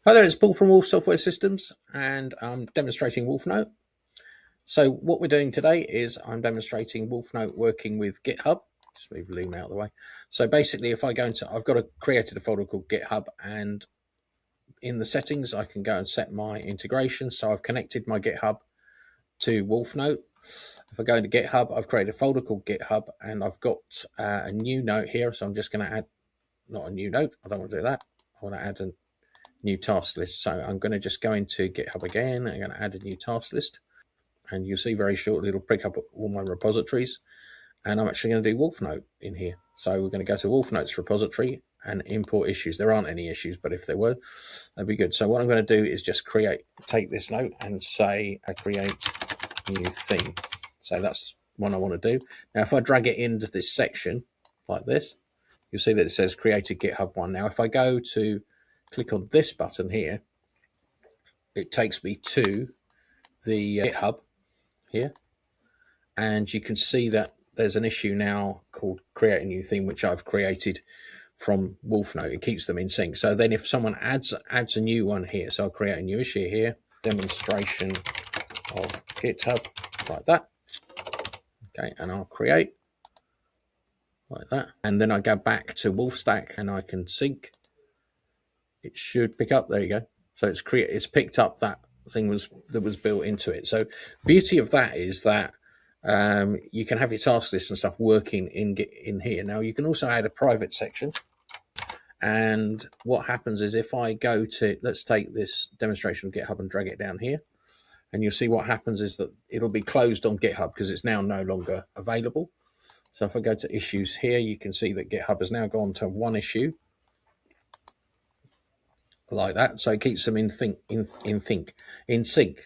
Hi there, it's Paul from Wolf Software Systems, and I'm demonstrating WolfNote. So what we're doing today is I'm demonstrating WolfNote working with GitHub. Just move Loom out of the way. So basically, if I go into, I've created a folder called GitHub, and in the settings, I can go and set my integration. So I've connected my GitHub to WolfNote. If I go into GitHub, I've created a folder called GitHub, and I've got a new note here. So I'm just going to add, not a new note, I don't want to do that. I want to add a new task list. So I'm going to just go into GitHub again. I'm going to add a new task list, and you'll see very shortly it'll pick up all my repositories, and I'm actually going to do WolfNote in here. So we're going to go to WolfNote's repository and import issues. There aren't any issues, but if there were, that'd be good. So what I'm going to do is just take this note and say I create new theme. So that's what I want to do. Now if I drag it into this section like this, you'll see that it says create a GitHub one. Now if I go to click on this button here, it takes me to the GitHub here, and you can see that there's an issue now called create a new theme, which I've created from WolfNote. It keeps them in sync. So then if someone adds a new one here, so I'll create a new issue here, demonstration of GitHub, like that. Okay, and I'll create like that, and then I go back to WolfStack and I can sync. It should pick up. There you go. So it's picked up that thing that was built into it. So beauty of that is that you can have your task list and stuff working in here. Now you can also add a private section. And what happens is if I go to, let's take this demonstration of GitHub and drag it down here, and you'll see what happens is that it'll be closed on GitHub because it's now no longer available. So if I go to issues here, you can see that GitHub has now gone to one issue, like that. So it keeps them in sync.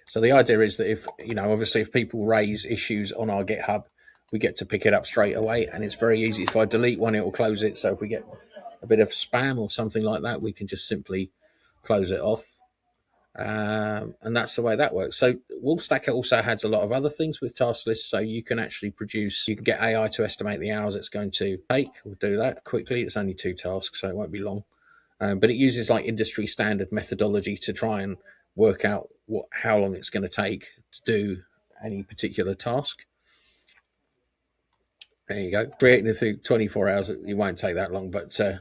So the idea is that if, obviously if people raise issues on our GitHub, we get to pick it up straight away, and it's very easy. If I delete one, it will close it. So if we get a bit of spam or something like that, we can just simply close it off. And that's the way that works. So WolfStack also has a lot of other things with task lists. So you can actually you can get AI to estimate the hours it's going to take. We'll do that quickly. It's only 2 tasks, so it won't be long. But it uses like industry standard methodology to try and work out how long it's going to take to do any particular task. There you go. Creating it through 24 hours, it won't take that long. But so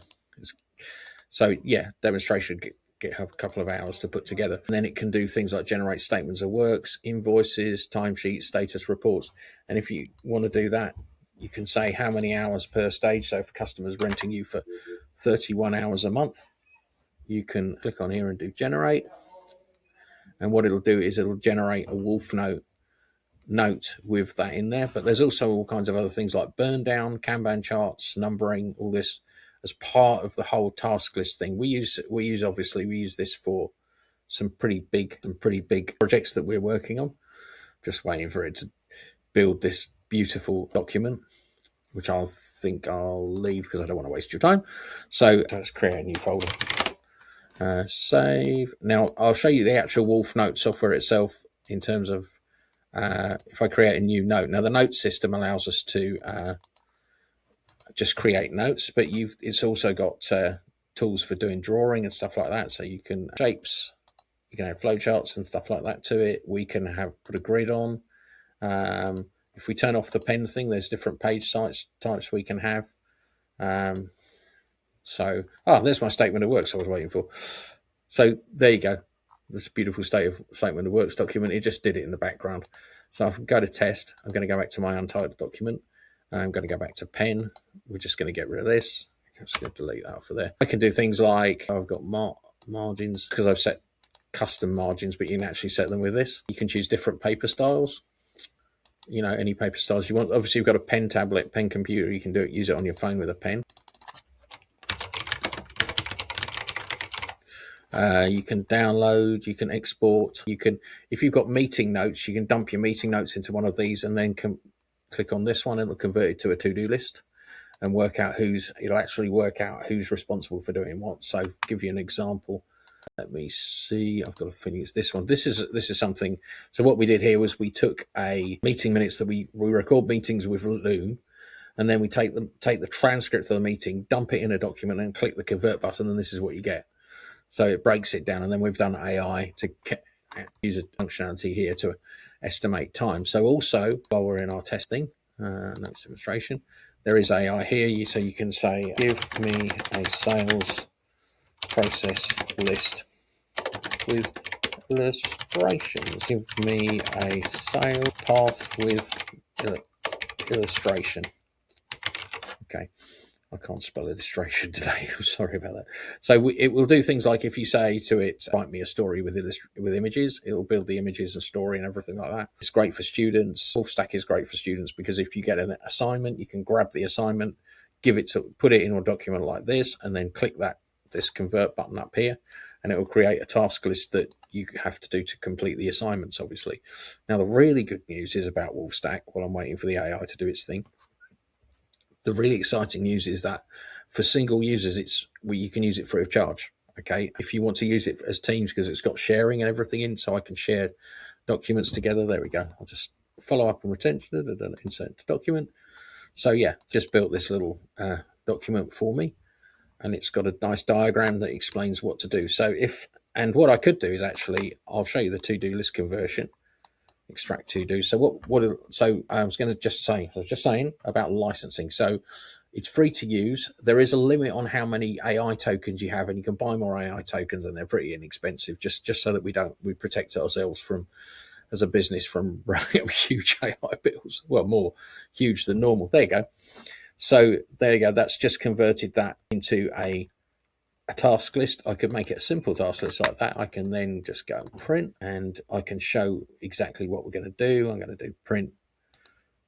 yeah, demonstration GitHub a couple of hours to put together. And then it can do things like generate statements of works, invoices, timesheets, status reports. And if you want to do that, you can say how many hours per stage. So if a customer's renting you for 31 hours a month, you can click on here and do generate. And what it'll do is it'll generate a WolfNote note with that in there. But there's also all kinds of other things like burn down, Kanban charts, numbering, all this as part of the whole task list thing. We use this for some pretty big projects that we're working on. Just waiting for it to build this beautiful document, which I think I'll leave because I don't want to waste your time. So let's create a new folder. Save. Now I'll show you the actual WolfNote software itself in terms of if I create a new note. Now the note system allows us to just create notes, but it's also got tools for doing drawing and stuff like that. So you can shapes, you can add flowcharts and stuff like that to it. We can put a grid on. If we turn off the pen thing, there's different page types we can have. There's my statement of works I was waiting for. So there you go. This beautiful statement of works document. It just did it in the background. So if I go to test, I'm going to go back to my untitled document. I'm going to go back to pen. We're just going to get rid of this. I'm just going to delete that off of there. I can do things like I've got margins because I've set custom margins, but you can actually set them with this. You can choose different paper styles. Any paper styles you want. Obviously, you've got a pen tablet, pen computer. You can use it on your phone with a pen. You can download, you can export, if you've got meeting notes, you can dump your meeting notes into one of these and then click on this one and it'll convert it to a to-do list and it'll actually work out who's responsible for doing what. So give you an example. Let me see. I've got a feeling it's this one. This is something. So what we did here was we took a meeting minutes that we record meetings with Loom, and then we take the transcript of the meeting, dump it in a document and click the convert button, and this is what you get. So it breaks it down, and then we've done AI to use a functionality here to estimate time. So also, while we're in our testing notes demonstration, there is AI here. So you can say, give me a sales process list with illustrations. Give me a sales path with illustration. Okay. I can't spell illustration today. I'm sorry about that. So it will do things like if you say to it, write me a story with images, it'll build the images and story and everything like that. It's great for students. WolfStack is great for students because if you get an assignment, you can grab the assignment, put it in a document like this, and then click this convert button up here, and it will create a task list that you have to do to complete the assignments, obviously. Now, the really good news is about WolfStack, while I'm waiting for the AI to do its thing. The really exciting news is that for single users, you can use it free of charge. Okay, if you want to use it as Teams, because it's got sharing and everything in, so I can share documents together. There we go. I'll just follow up and retention, insert to document. So yeah, just built this little document for me, and it's got a nice diagram that explains what to do. So and what I could do is actually, I'll show you the to-do list conversion. Extract to do. So so I was just saying about licensing. So it's free to use. There is a limit on how many AI tokens you have, and you can buy more AI tokens, and they're pretty inexpensive, just so that we protect ourselves from, as a business, from running up huge AI bills. Well, more huge than normal. There you go. So there you go. That's just converted that into a task list. I could make it a simple task list like that. I can then just go and print, and I can show exactly what we're going to do. I'm going to do print,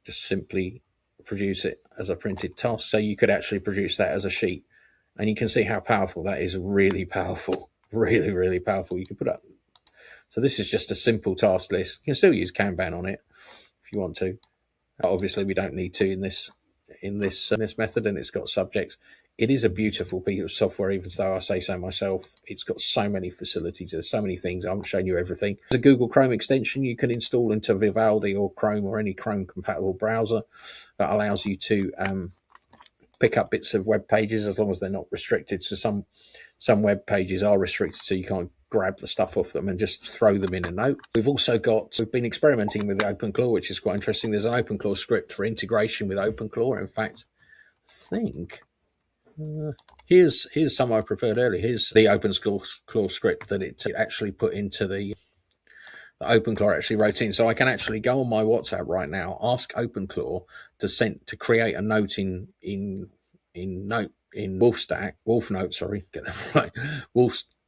just simply produce it as a printed task. So you could actually produce that as a sheet, and you can see how powerful that is. Really powerful, really, really powerful. You can put up. So this is just a simple task list. You can still use Kanban on it if you want to. Obviously, we don't need to in this method, and it's got subjects. It is a beautiful piece of software, even though I say so myself. It's got so many facilities. There's so many things. I haven't shown you everything. There's a Google Chrome extension you can install into Vivaldi or Chrome or any Chrome-compatible browser that allows you to pick up bits of web pages as long as they're not restricted. So some web pages are restricted, so you can't grab the stuff off them and just throw them in a note. We've been experimenting with OpenClaw, which is quite interesting. There's an OpenClaw script for integration with OpenClaw. In fact, I think here's some I preferred earlier. Here's the OpenClaw script that it actually put into the OpenClaw actually wrote in. So I can actually go on my WhatsApp right now, ask OpenClaw to create a note in WolfNote, sorry, get that right,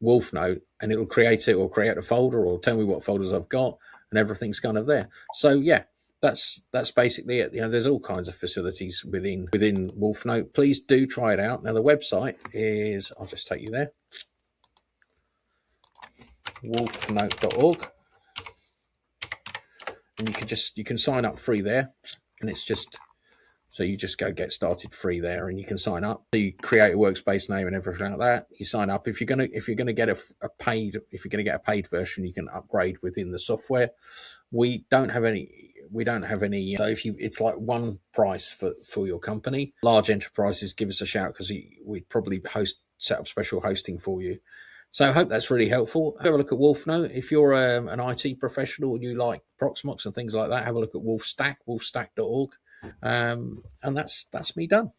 WolfNote, and it'll create a folder or tell me what folders I've got, and everything's kind of there. So yeah, that's basically it. There's all kinds of facilities within WolfNote. Please do try it out. Now the website is, I'll just take you there, wolfnote.org, and you can sign up free there, and it's just. So you just go get started free there, and you can sign up. You create a workspace name and everything like that. You sign up. If you're gonna get a paid version, you can upgrade within the software. We don't have any. So it's like one price for your company. Large enterprises, give us a shout, because we'd probably set up special hosting for you. So I hope that's really helpful. Have a look at WolfNote. If you're an IT professional and you like Proxmox and things like that, have a look at WolfStack, wolfstack.org. And that's me done.